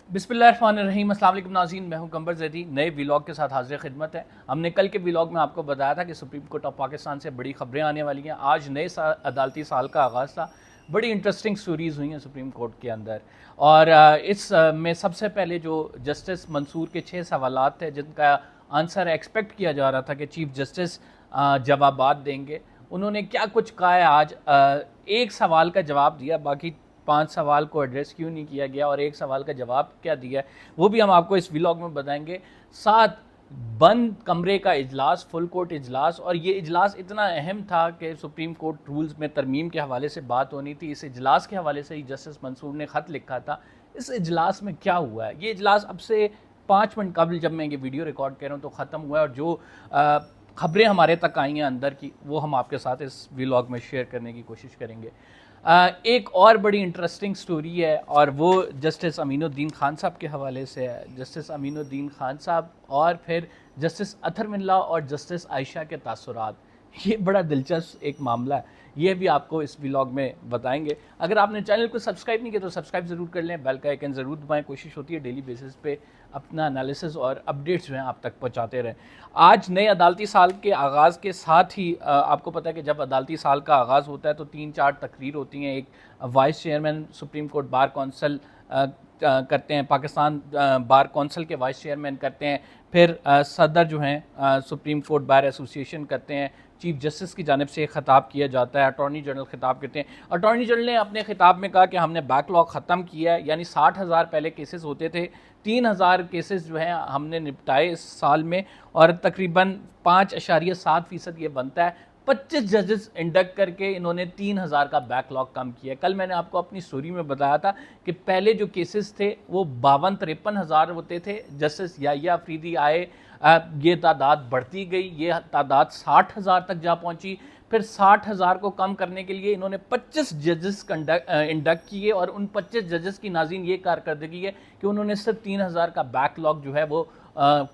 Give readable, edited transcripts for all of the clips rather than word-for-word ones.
बिस्मिल्लाहिर्रहमानिर्रहीम। अस्सलाम वालेकुम नाज़रीन, मैं हूं कंबर ज़ैदी नए व्लॉग के साथ हाज़िर खिदमत है। हमने कल के व्लॉग में आपको बताया था कि सुप्रीम कोर्ट ऑफ पाकिस्तान से बड़ी खबरें आने वाली हैं। आज नए अदालती साल का आगाज़ था। बड़ी इंटरेस्टिंग स्टोरीज़ हुई हैं सुप्रीम कोर्ट के अंदर। और इस में सबसे पहले जो जस्टिस मंसूर के 6 सवालात थे जिनका आंसर एक्सपेक्ट किया जा रहा था कि चीफ जस्टिस जवाबात देंगे, उन्होंने क्या कुछ कहा है। आज एक सवाल का जवाब दिया, बाकी 5 सवाल को एड्रेस क्यों नहीं किया गया और एक सवाल का जवाब क्या दिया है वो भी हम आपको इस व्लॉग में बताएंगे। साथ बंद कमरे का इजलास, फुल कोर्ट इजलास, और ये इजलास इतना अहम था कि सुप्रीम कोर्ट रूल्स में तरमीम के हवाले से बात होनी थी। इस इजलास के हवाले से ही जस्टिस मंसूर ने ख़त लिखा था। इस इजलास में क्या हुआ है, ये इजलास अब से 5 मिनट कबल जब मैं ये वीडियो रिकॉर्ड कर रहा हूँ तो ख़त्म हुआ है, और जो खबरें हमारे तक आई हैं अंदर की वो हम आपके साथ इस व्लॉग में शेयर करने की कोशिश करेंगे। एक और बड़ी इंटरेस्टिंग स्टोरी है और वो जस्टिस अमीनुद्दीन खान साहब के हवाले से है। जस्टिस अमीनुद्दीन खान साहब और फिर जस्टिस अतहर मिल्ला और जस्टिस आयशा के तासुरात, ये बड़ा दिलचस्प एक मामला है, ये भी आपको इस व्लॉग में बताएंगे। अगर आपने चैनल को सब्सक्राइब नहीं किया तो सब्सक्राइब ज़रूर कर लें, बेल का आइकन ज़रूर दबाएं। कोशिश होती है डेली बेसिस पे अपना एनालिसिस और अपडेट्स जो हैं आप तक पहुंचाते रहें। आज नए अदालती साल के आगाज़ के साथ ही आपको पता है कि जब अदालती साल का आगाज़ होता है तो 3-4 तकरीर होती हैं। एक vice chairman supreme court bar council करते हैं, पाकिस्तान बार कौंसल के वाइस चेयरमैन करते हैं, फिर सदर जो हैं सुप्रीम कोर्ट बार एसोसिएशन करते हैं, चीफ जस्टिस की जानिब से खिताब किया जाता है, अटॉर्नी जनरल खिताब करते हैं। अटॉर्नी जनरल ने अपने खिताब में कहा कि हमने बैकलॉग ख़त्म किया है, यानी 60,000 पहले केसेस होते थे, 3,000 केसेस जो हैं हमने निपटाए इस साल में, और तकरीबन 5.7% ये बनता है। 25 जजेस इंडक्ट करके इन्होंने 3,000 का बैकलॉग कम किया। कल मैंने आपको अपनी स्टोरी में बताया था कि पहले जो केसेस थे वो 52-53 हज़ार होते थे। जस्टिस याहिया अफरीदी आए, ये तादाद बढ़ती गई, ये तादाद 60,000 तक जा पहुंची। फिर 60,000 को कम करने के लिए इन्होंने 25 जजेस इंडक्ट किए, और उन 25 जजेस की नाज़रीन ये कारकर्दगी है कि उन्होंने सिर्फ 3,000 का बैकलॉग जो है वो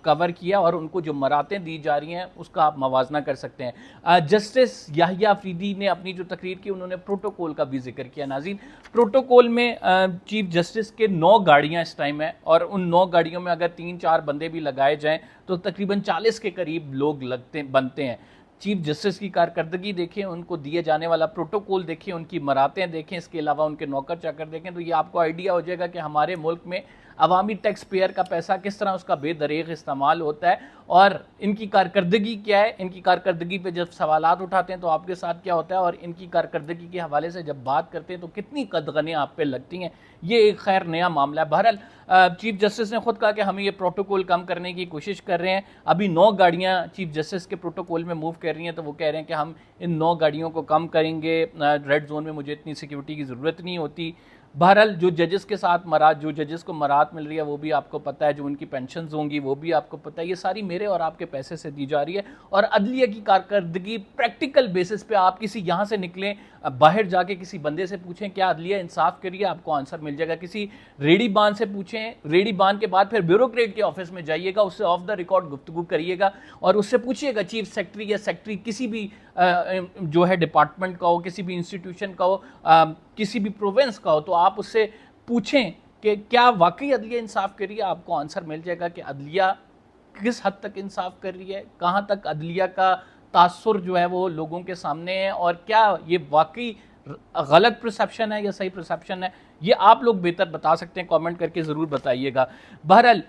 कवर किया, और उनको जो मरातें दी जा रही हैं उसका आप मवाजना कर सकते हैं। जस्टिस याहिया अफरीदी ने अपनी जो तकरीर की उन्होंने प्रोटोकॉल का भी जिक्र किया। नाज़रीन, प्रोटोकॉल में चीफ जस्टिस के 9 गाड़ियाँ इस टाइम है, और उन 9 गाड़ियों में अगर 3-4 बंदे भी लगाए जाएँ तो तकरीबन 40 के करीब लोग बनते हैं। चीफ जस्टिस की कारकर्दगी देखें, उनको दिए जाने वाला प्रोटोकॉल देखें, उनकी मरातें देखें, इसके अलावा उनके नौकर चाकर देखें, तो ये आपको आइडिया हो जाएगा कि हमारे मुल्क में अवामी टैक्स पेयर का पैसा किस तरह उसका बेदरीग इस्तेमाल होता है और इनकी कारकर्दगी क्या है। इनकी कारकर्दगी पे जब सवालात उठाते हैं तो आपके साथ क्या होता है, और इनकी कारकर्दगी के हवाले से जब बात करते हैं तो कितनी कदगनें आप पे लगती हैं, ये एक खैर नया मामला है। बहरहाल चीफ जस्टिस ने खुद कहा कि हम ये प्रोटोकॉल कम करने की कोशिश कर रहे हैं। अभी 9 गाड़ियाँ चीफ जस्टिस के प्रोटोकॉल में मूव कर रही हैं, तो वो कह रहे हैं कि हम इन 9 गाड़ियों को कम करेंगे, रेड जोन में मुझे इतनी सिक्योरिटी की ज़रूरत नहीं होती। बहरहाल जो जजेस के साथ जो जजेस को मरात मिल रही है वो भी आपको पता है, जो उनकी पेंशन्स होंगी वो भी आपको पता है, ये सारी मेरे और आपके पैसे से दी जा रही है। और अदलिया की कारकर्दगी प्रैक्टिकल बेसिस पे, आप किसी यहाँ से निकलें, बाहर जाके किसी बंदे से पूछें क्या अदलिया इंसाफ करिए, आपको आंसर मिल जाएगा। किसी रेडी बान से पूछें, रेडी बान के बाद फिर ब्यूरोक्रेट के ऑफिस में जाइएगा, उससे ऑफ द रिकॉर्ड गुफ्तगू करिएगा और उससे पूछिएगा, चीफ सेक्रेटरी या सेक्रेटरी किसी भी जो है डिपार्टमेंट का हो, किसी भी इंस्टीट्यूशन का हो, किसी भी प्रोविंस का हो, तो आप उससे पूछें कि क्या वाकई अदलिया इंसाफ कर रही है। आपको आंसर मिल जाएगा कि अदलिया किस हद तक इंसाफ कर रही है, कहाँ तक अदलिया का तासुर जो है वो लोगों के सामने है, और क्या ये वाकई गलत परसेप्शन है या सही परसेप्शन है, ये आप लोग बेहतर बता सकते हैं। कमेंट करके ज़रूर बताइएगा। बहरहाल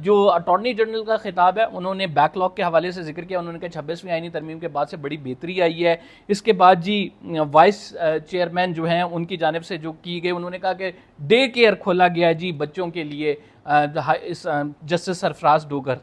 जो अटॉर्नी जनरल का खिताब है उन्होंने बैकलॉग के हवाले से जिक्र किया। उन्होंने कहा 26वीं आईनी तरमीम के बाद से बड़ी बेहतरी आई है। इसके बाद जी वाइस चेयरमैन जो हैं उनकी जानिब से जो की गई, उन्होंने कहा कि डे केयर खोला गया है जी बच्चों के लिए। इस जस्टिस सरफराज डोगर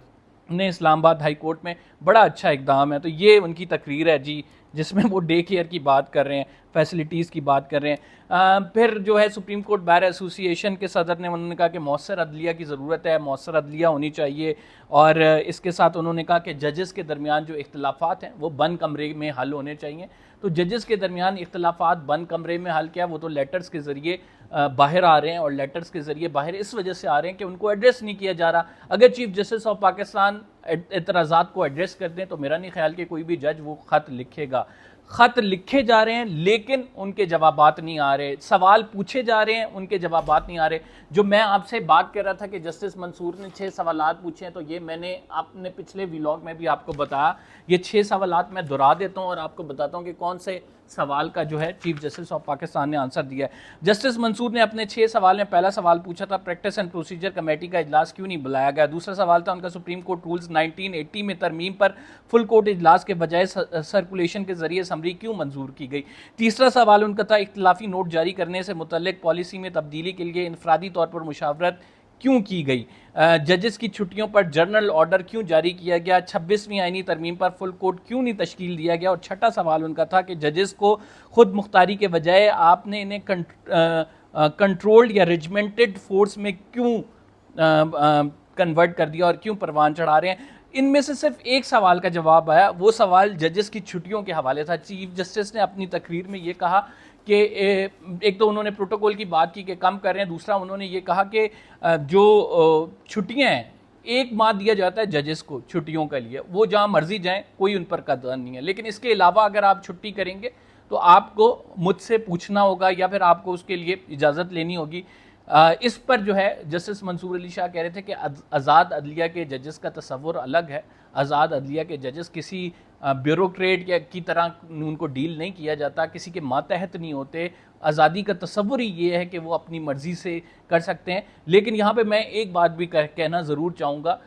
ने इस्लामाबाद हाई कोर्ट में, बड़ा अच्छा इकदाम है। तो ये उनकी तकरीर है जी जिसमें वो डे केयर की बात कर रहे हैं, फैसिलिटीज़ की बात कर रहे हैं। फिर जो है सुप्रीम कोर्ट बार एसोसिएशन के सदर ने उन्होंने कहा कि मौसर अदलिया की ज़रूरत है, मौसर अदलिया होनी चाहिए, और इसके साथ उन्होंने कहा कि जजेस के दरमियान जो इख्तलाफात हैं वो बंद कमरे में हल होने चाहिए। तो जजेस के दरमियान इख्तलाफात बंद कमरे में हल क्या है, वो तो लेटर्स के ज़रिए बाहर आ रहे हैं, और लेटर्स के ज़रिए बाहर इस वजह से आ रहे हैं कि उनको एड्रेस नहीं किया जा रहा। अगर चीफ जस्टिस ऑफ पाकिस्तान एतराज़ात को एड्रेस कर दें तो मेरा नहीं ख्याल कि कोई भी जज वो ख़त लिखेगा। ख़त लिखे जा रहे हैं लेकिन उनके जवाबात नहीं आ रहे, सवाल पूछे जा रहे हैं उनके जवाबात नहीं आ रहे। जो मैं आपसे बात कर रहा था कि जस्टिस मंसूर ने 6 सवालात पूछे हैं, तो ये मैंने अपने पिछले व्लॉग में भी आपको बताया। ये 6 सवालात मैं दोहरा देता हूँ और आपको बताता हूँ कि कौन से सवाल का जो है चीफ जस्टिस ऑफ पाकिस्तान ने आंसर दिया है। जस्टिस मंसूर ने अपने 6 सवाल में पहला सवाल पूछा था, प्रैक्टिस एंड प्रोसीजर कमेटी का इजलास क्यों नहीं बुलाया गया। दूसरा सवाल था उनका, सुप्रीम कोर्ट रूल्स 1980 में तरमीम पर फुल कोर्ट इजलास के बजाय सर्कुलेशन के जरिए समरी क्यों मंजूर की गई। तीसरा सवाल उनका था, इख्तिलाफी नोट जारी करने से मुतल्लिक पॉलिसी में तब्दीली के लिए इनफरादी तौर पर मुशावरत क्यों की गई। जजेस की छुट्टियों पर जर्नल ऑर्डर क्यों जारी किया गया। 26वीं आईनी तरमीम पर फुल कोर्ट क्यों नहीं तश्कील दिया गया। और छठा सवाल उनका था कि जजेस को खुद मुख्तारी के बजाय आपने इन्हें कंट्रोल्ड या रेजिमेंटेड फोर्स में क्यों कन्वर्ट कर दिया और क्यों परवान चढ़ा रहे हैं। इनमें से सिर्फ एक सवाल का जवाब आया, वो सवाल जजेस की छुट्टियों के हवाले था। चीफ जस्टिस ने अपनी तकरीर में ये कहा कि एक तो उन्होंने प्रोटोकॉल की बात की कि कम कर रहे हैं, दूसरा उन्होंने ये कहा कि जो छुट्टियां हैं 1 माह दिया जाता है जजेस को छुट्टियों के लिए, वो जहाँ मर्जी जाएं, कोई उन पर कदर नहीं है। लेकिन इसके अलावा अगर आप छुट्टी करेंगे तो आपको मुझसे पूछना होगा या फिर आपको उसके लिए इजाज़त लेनी होगी। इस पर जो है जस्टिस मंसूर अली शाह कह रहे थे कि आज़ाद अदलिया के जजेस का तस्वुर अलग है। आज़ाद अदलिया के जजेस किसी ब्यूरोक्रेट की तरह उनको डील नहीं किया जाता, किसी के मातहत नहीं होते। आज़ादी का तस्वुर ही ये है कि वो अपनी मर्ज़ी से कर सकते हैं। लेकिन यहाँ पे मैं एक बात भी कहना ज़रूर चाहूँगा,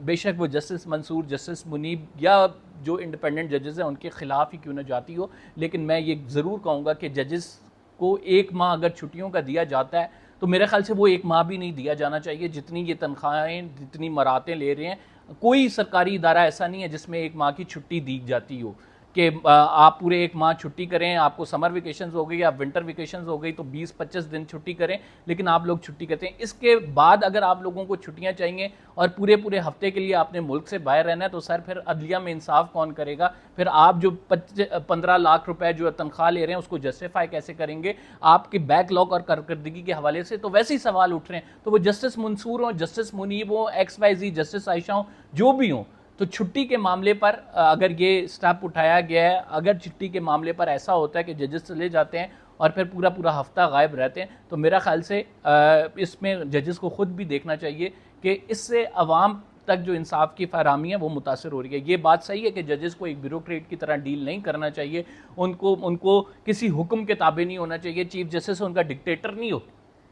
बेशक वो जस्टिस मंसूर, जस्टिस मुनीब या जो इंडिपेंडेंट जजेस हैं उनके ख़िलाफ़ ही क्यों ना जाती हो, लेकिन मैं ये ज़रूर कहूँगा कि जजेस को 1 माह अगर छुट्टियों का दिया जाता है तो मेरे ख्याल से वो 1 माह भी नहीं दिया जाना चाहिए। जितनी ये तनख्वाहें, जितनी मरातें ले रहे हैं, कोई सरकारी इदारा ऐसा नहीं है जिसमें 1 माह की छुट्टी दी जाती हो कि आप पूरे 1 माह छुट्टी करें। आपको समर वेकेशंस हो गई या विंटर वेकेशंस हो गई तो 20-25 दिन छुट्टी करें, लेकिन आप लोग छुट्टी करते हैं। इसके बाद अगर आप लोगों को छुट्टियां चाहिए और पूरे पूरे हफ्ते के लिए आपने मुल्क से बाहर रहना है, तो सर फिर अदलिया में इंसाफ कौन करेगा। फिर आप जो 15 लाख रुपए जो तनख्वाह ले रहे हैं उसको जस्टिफाई कैसे करेंगे आपके बैकलॉग और कारकर्दगी के हवाले से। तो वैसे ही सवाल उठ रहे हैं, तो वो जस्टिस मंसूर हो, जस्टिस मुनीब हो, XYZ जस्टिस आयशा हो, जो भी हो, तो छुट्टी के मामले पर अगर ये स्टेप उठाया गया है, अगर छुट्टी के मामले पर ऐसा होता है कि जजेस चले जाते हैं और फिर पूरा पूरा हफ्ता गायब रहते हैं, तो मेरा ख्याल से इसमें जजेस को ख़ुद भी देखना चाहिए कि इससे अवाम तक जो इंसाफ की फराहमी है वो मुतासर हो रही है। ये बात सही है कि जजेस को एक ब्यूरोक्रेट की तरह डील नहीं करना चाहिए, उनको किसी हुक्म के ताबे नहीं होना चाहिए, चीफ जस्टिस उनका डिक्टेटर नहीं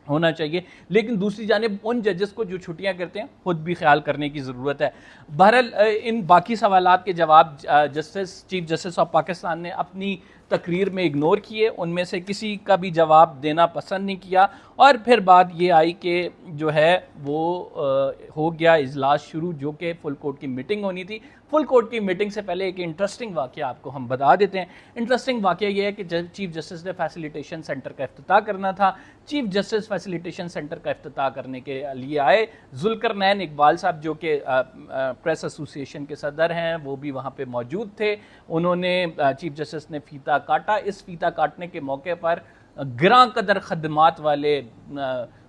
होना चाहिए। लेकिन दूसरी जानिब उन जजेस को जो छुट्टियां करते हैं खुद भी ख्याल करने की ज़रूरत है। बहरहाल इन बाकी सवालात के जवाब चीफ जस्टिस ऑफ पाकिस्तान ने अपनी तकरीर में इग्नोर किए, उनमें से किसी का भी जवाब देना पसंद नहीं किया। और फिर बात ये आई कि जो है वो हो गया इजलास शुरू, जो कि फुल कोर्ट की मीटिंग होनी थी। फुल कोर्ट की मीटिंग से पहले एक इंटरेस्टिंग वाक़या आपको हम बता देते हैं। इंटरेस्टिंग वाक़या ये है कि चीफ जस्टिस ने फैसिलिटेशन सेंटर का इफ्तिताह करना था। चीफ जस्टिस फैसिलिटेशन सेंटर का इफ्तिताह करने के लिए आए। जुल्करनैन इकबाल साहब जो कि प्रेस एसोसिएशन के सदर हैं, वो भी वहाँ पे मौजूद थे। उन्होंने चीफ जस्टिस ने फीता काटा। इस फीता काटने के मौके पर गिरां कदर खदमात वाले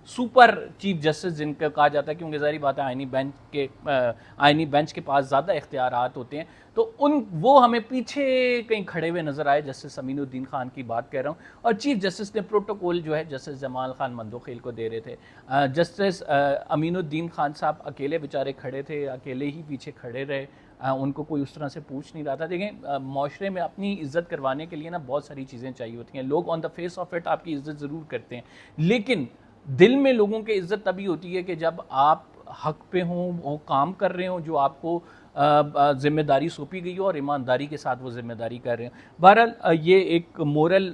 सुपर चीफ जस्टिस जिनका कहा जाता है, क्योंकि ज़ाहिर बात है आइनी बेंच के पास ज़्यादा इख्तियारात होते हैं, तो वो हमें पीछे कहीं खड़े हुए नज़र आए। जस्टिस अमीनुद्दीन खान की बात कर रहा हूँ। और चीफ जस्टिस ने प्रोटोकॉल जो है जस्टिस जमाल खान मंदोखेल को दे रहे थे। जस्टिस अमीनुद्दीन खान साहब अकेले बेचारे खड़े थे, अकेले ही पीछे खड़े रहे, उनको कोई उस तरह से पूछ नहीं रहा था। देखें, माशरे में अपनी इज्जत करवाने के लिए ना बहुत सारी चीज़ें चाहिए होती हैं। लोग on the face of it आपकी इज्जत ज़रूर करते हैं, लेकिन दिल में लोगों की इज्जत तभी होती है कि जब आप हक पे हों, वो काम कर रहे हों जो आपको जिम्मेदारी सौंपी गई हो और ईमानदारी के साथ वो जिम्मेदारी कर रहे हैं। बहरहाल ये एक मोरल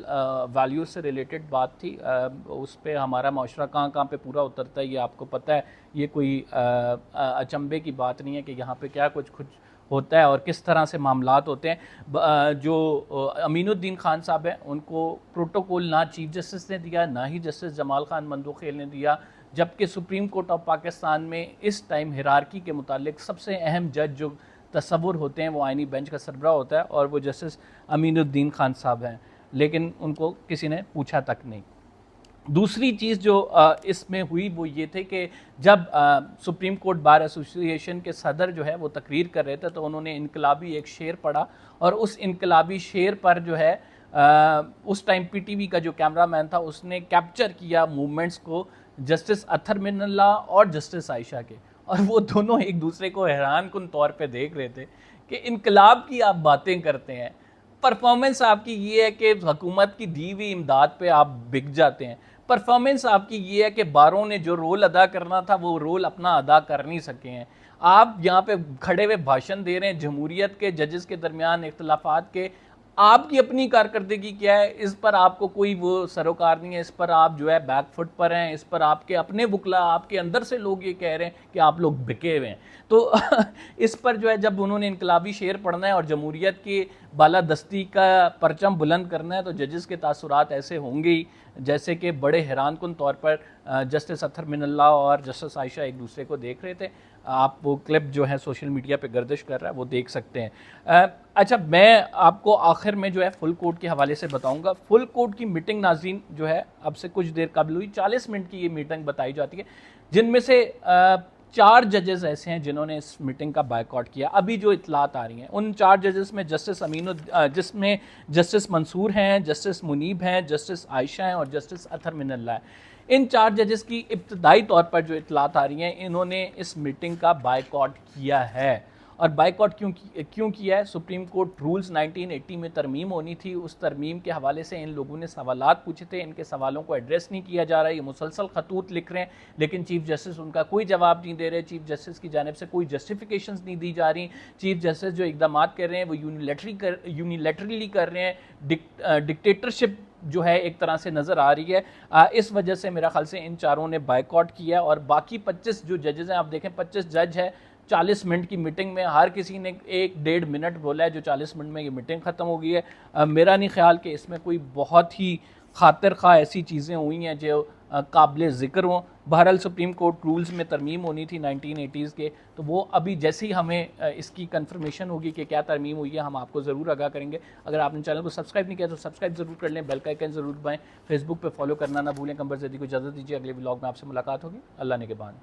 वैल्यूज से रिलेटेड बात थी। उस पर हमारा माशरा कहाँ कहाँ पे पूरा उतरता है ये आपको पता है। ये कोई अचंभे की बात नहीं है कि यहाँ पे क्या कुछ होता है और किस तरह से मामलात होते हैं। जो अमीनुद्दीन खान साहब हैं उनको प्रोटोकॉल ना चीफ जस्टिस ने दिया, ना ही जस्टिस जमाल खान मंदोखेल ने दिया, जबकि सुप्रीम कोर्ट ऑफ पाकिस्तान में इस टाइम हिरार्की के मुतालिक सबसे अहम जज जो तस्वुर होते हैं वो आइनी बेंच का सरबराह होता है और वो जस्टिस अमीनुद्दीन खान साहब हैं, लेकिन उनको किसी ने पूछा तक नहीं। दूसरी चीज़ जो इसमें हुई वो ये थे कि जब सुप्रीम कोर्ट बार एसोसिएशन के सदर जो है वो तकरीर कर रहे थे तो उन्होंने इनकलाबी एक शेर पढ़ा, और उस इनकलाबी शेर पर जो है उस टाइम पीटीवी का जो कैमरामैन था उसने कैप्चर किया मूवमेंट्स को जस्टिस अतहर मिनल्ला और जस्टिस आयशा के, और वो दोनों एक दूसरे को हैरानकुन तौर पे देख रहे थे कि इनकलाब की आप बातें करते हैं, परफॉर्मेंस आपकी ये है कि हुकूमत की दी हुई इमदाद पे आप बिक जाते हैं, परफॉर्मेंस आपकी ये है कि बारों ने जो रोल अदा करना था वो रोल अपना अदा कर नहीं सके हैं। आप यहाँ पे खड़े हुए भाषण दे रहे हैं जमहूरियत के जजेस के दरमियान इख्तलाफात के, आपकी अपनी कारकर्दगी क्या है इस पर आपको कोई वो सरोकार नहीं है, इस पर आप जो है बैक फुट पर हैं, इस पर आपके अपने बुकला आपके अंदर से लोग ये कह रहे हैं कि आप लोग बिके हुए हैं। तो इस पर जो है जब उन्होंने इनकलाबी शेर पढ़ना है और जमहूरियत की बालादस्ती का परचम बुलंद करना है तो जजेस के तासुरात ऐसे होंगे ही जैसे कि बड़े हैरानकुन तौर पर जस्टिस अतहर मिनल्ला और जस्टिस आयशा एक दूसरे को देख रहे थे। आप वो क्लिप जो है सोशल मीडिया पे गर्दिश कर रहा है वो देख सकते हैं। अच्छा, मैं आपको आखिर में जो है फुल कोर्ट के हवाले से बताऊंगा। फुल कोर्ट की मीटिंग नाज़रीन जो है अब से कुछ देर कबल हुई, 40 मिनट की ये मीटिंग बताई जाती है, जिनमें से 4 जजेस ऐसे हैं जिन्होंने इस मीटिंग का बायकॉट किया। अभी जो इतलात आ रही हैं उन 4 जजेस में जस्टिस जिसमें जस्टिस मंसूर हैं, जस्टिस मुनीब हैं, जस्टिस आयशा हैं और जस्टिस अतहर मिनल्ला है। इन 4 जजेस की इब्तदाई तौर पर जो इतलात आ रही हैं इन्होंने इस मीटिंग का बायकॉट किया है। और बायकॉट क्यों किया है? सुप्रीम कोर्ट रूल्स 1980 में तरमीम होनी थी, उस तरमीम के हवाले से इन लोगों ने सवालात पूछे थे, इनके सवालों को एड्रेस नहीं किया जा रहा है, ये मुसलसल खतूत लिख रहे हैं लेकिन चीफ जस्टिस उनका कोई जवाब नहीं दे रहे, चीफ जस्टिस की जानिब से कोई जस्टिफिकेशंस नहीं दी जा रही, चीफ जस्टिस जो इकदाम कर रहे हैं वो यूनिलैटरली कर रहे हैं, डिक्टेटरशिप जो है एक तरह से नज़र आ रही है। इस वजह से मेरा ख्याल से इन चारों ने बायकॉट किया। और बाकी 25 जो जजेस हैं, आप देखें 25 जज है, 40 मिनट की मीटिंग में हर किसी ने 1-1.5 मिनट बोला है, जो 40 मिनट में ये मीटिंग ख़त्म हो गई है। मेरा नहीं ख्याल कि इसमें कोई बहुत ही खातिर खा ऐसी चीज़ें हुई हैं जो काबिल ज़िक्र हों। बहरहाल सुप्रीम कोर्ट रूल्स में तरमीम होनी थी 1980s के, तो वो अभी जैसे ही हमें इसकी कंफर्मेशन होगी कि क्या तरमीम हुई है हम आपको ज़रूर आगाह करेंगे। अगर आपने चैनल को सब्सक्राइब नहीं किया तो सब्सक्राइब ज़रूर कर लें, बेल का आइकन ज़रूर दबाएं, फेसबुक पे फॉलो करना ना भूलें। कंबर ज़ैदी को इजाज़त दीजिए, अगले व्लॉग में आपसे मुलाकात होगी। अल्लाह ने के बाद।